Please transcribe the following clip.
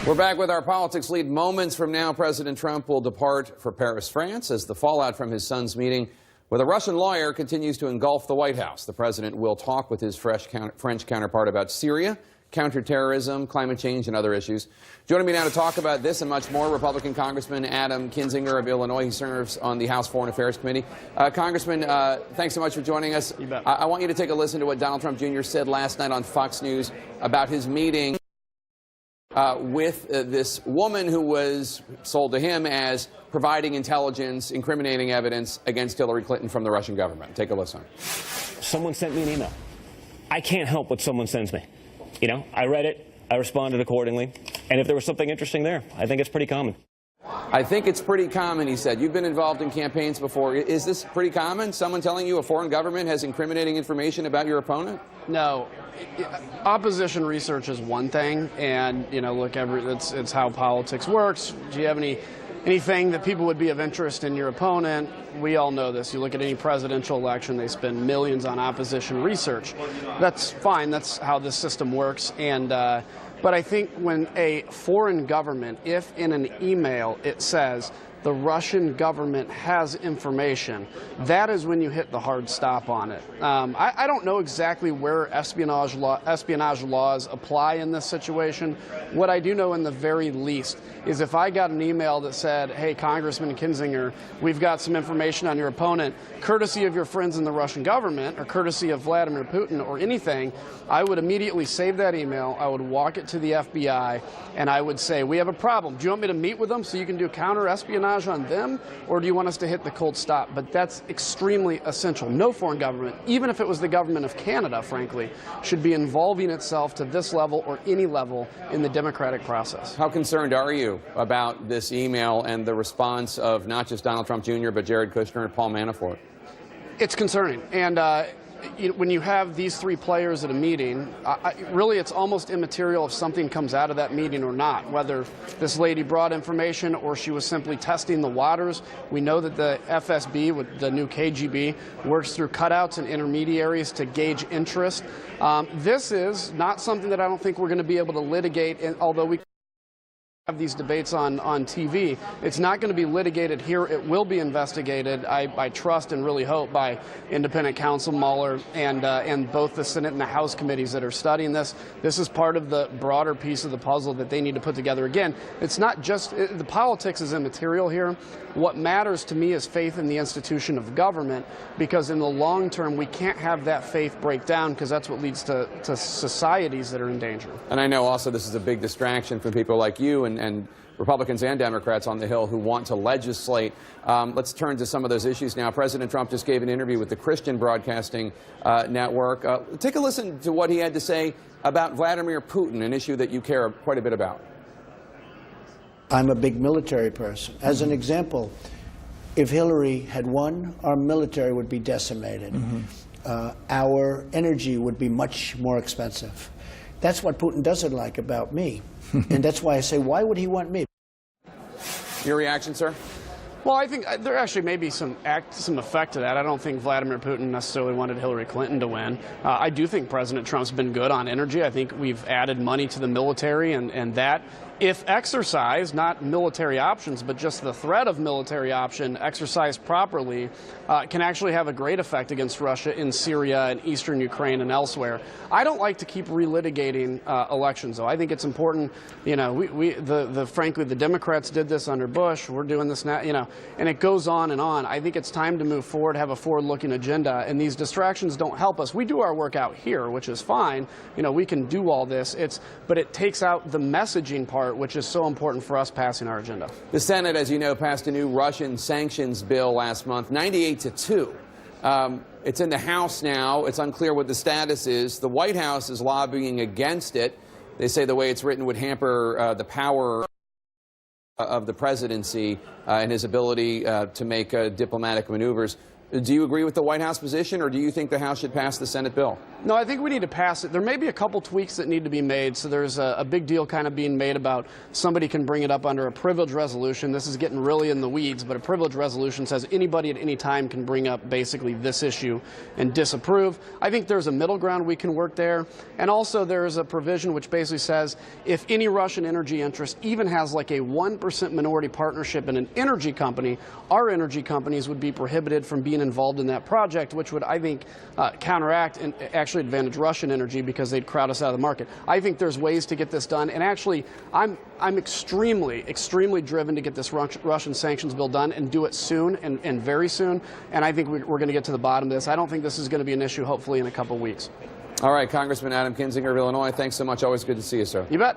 We're back with our politics lead. Moments from now, President Trump will depart for Paris, France, as the fallout from his son's meeting with a Russian lawyer continues to engulf the White House. The president will talk with his French counterpart about Syria, counterterrorism, climate change, and other issues. Joining me now to talk about this and much more, Republican Congressman Adam Kinzinger of Illinois. He serves on the House Foreign Affairs Committee. Congressman, thanks so much for joining us. You bet. I want you to take a listen to what Donald Trump Jr. said last night on Fox News about his meeting with this woman who was sold to him as providing intelligence, incriminating evidence against Hillary Clinton from the Russian government. Take a listen. Someone sent me an email. I can't help what someone sends me. You know, I read it, I responded accordingly, and if there was something interesting there, I think it's pretty common. I think it's pretty common, he said. You've been involved in campaigns before. Is this pretty common? Someone telling you a foreign government has incriminating information about your opponent? No. Opposition research is one thing, and, you know, look, it's how politics works. Do you have anything that people would be of interest in your opponent? We all know this. You look at any presidential election, they spend millions on opposition research. That's fine. That's how this system works. And but I think when a foreign government, if in an email it says the Russian government has information, that is when you hit the hard stop on it. I don't know exactly where espionage laws apply in this situation. What I do know in the very least is if I got an email that said, hey, Congressman Kinzinger, we've got some information on your opponent, courtesy of your friends in the Russian government or courtesy of Vladimir Putin or anything, I would immediately save that email, I would walk it to the FBI, and I would say, we have a problem. Do you want me to meet with them so you can do counter-espionage on them, or do you want us to hit the cold stop? But that's extremely essential. No foreign government, even if it was the government of Canada, frankly, should be involving itself to this level or any level in the democratic process. How concerned are you about this email and the response of not just Donald Trump Jr., but Jared Kushner and Paul Manafort? It's concerning. And when you have these three players at a meeting, really it's almost immaterial if something comes out of that meeting or not, whether this lady brought information or she was simply testing the waters. We know that the FSB, with the new KGB, works through cutouts and intermediaries to gauge interest. This is not something that I don't think we're going to be able to litigate, although we have these debates on TV. It's not going to be litigated here. It will be investigated, I trust and really hope, by independent counsel Mueller and both the Senate and the House committees that are studying this. This is part of the broader piece of the puzzle that they need to put together. Again, it's not just the politics is immaterial here. What matters to me is faith in the institution of government, because in the long term we can't have that faith break down, because that's what leads to societies that are in danger. And I know also this is a big distraction for people like you and Republicans and Democrats on the Hill who want to legislate. Let's turn to some of those issues now. President Trump just gave an interview with the Christian Broadcasting Network. Take a listen to what he had to say about Vladimir Putin, an issue that you care quite a bit about. I'm a big military person. As an example, if Hillary had won, our military would be decimated. Our energy would be much more expensive. That's what Putin doesn't like about me. And that's why I say, why would he want me? Your reaction, sir? Well, I think there actually may be some effect to that. I don't think Vladimir Putin necessarily wanted Hillary Clinton to win. I do think President Trump's been good on energy. I think we've added money to the military, and that, if exercised, not military options, but just the threat of military option exercised properly, can actually have a great effect against Russia in Syria and eastern Ukraine and elsewhere. I don't like to keep relitigating elections, though. I think it's important. You know, frankly, the Democrats did this under Bush. We're doing this now. You know, and it goes on and on. I think it's time to move forward, have a forward-looking agenda, and these distractions don't help us. We do our work out here, which is fine. You know, we can do all this. But it takes out the messaging part, which is so important for us passing our agenda. The Senate, as you know, passed a new Russian sanctions bill last month, 98-2. It's in the House now. It's unclear what the status is. The White House is lobbying against it. They say the way it's written would hamper the power of the presidency and his ability to make diplomatic maneuvers. Do you agree with the White House position, or do you think the House should pass the Senate bill? No, I think we need to pass it. There may be a couple tweaks that need to be made. So there's a big deal kind of being made about somebody can bring it up under a privilege resolution. This is getting really in the weeds, but a privilege resolution says anybody at any time can bring up basically this issue and disapprove. I think there's a middle ground we can work there. And also there's a provision which basically says if any Russian energy interest even has like a 1% minority partnership in an energy company, our energy companies would be prohibited from being involved in that project, which would, I think, counteract and actually advantage Russian energy because they'd crowd us out of the market. I think there's ways to get this done, and actually, I'm extremely driven to get this Russian sanctions bill done and do it soon and very soon, and I think we're going to get to the bottom of this. I don't think this is going to be an issue, hopefully, in a couple weeks. All right, Congressman Adam Kinzinger of Illinois, thanks so much. Always good to see you, sir. You bet.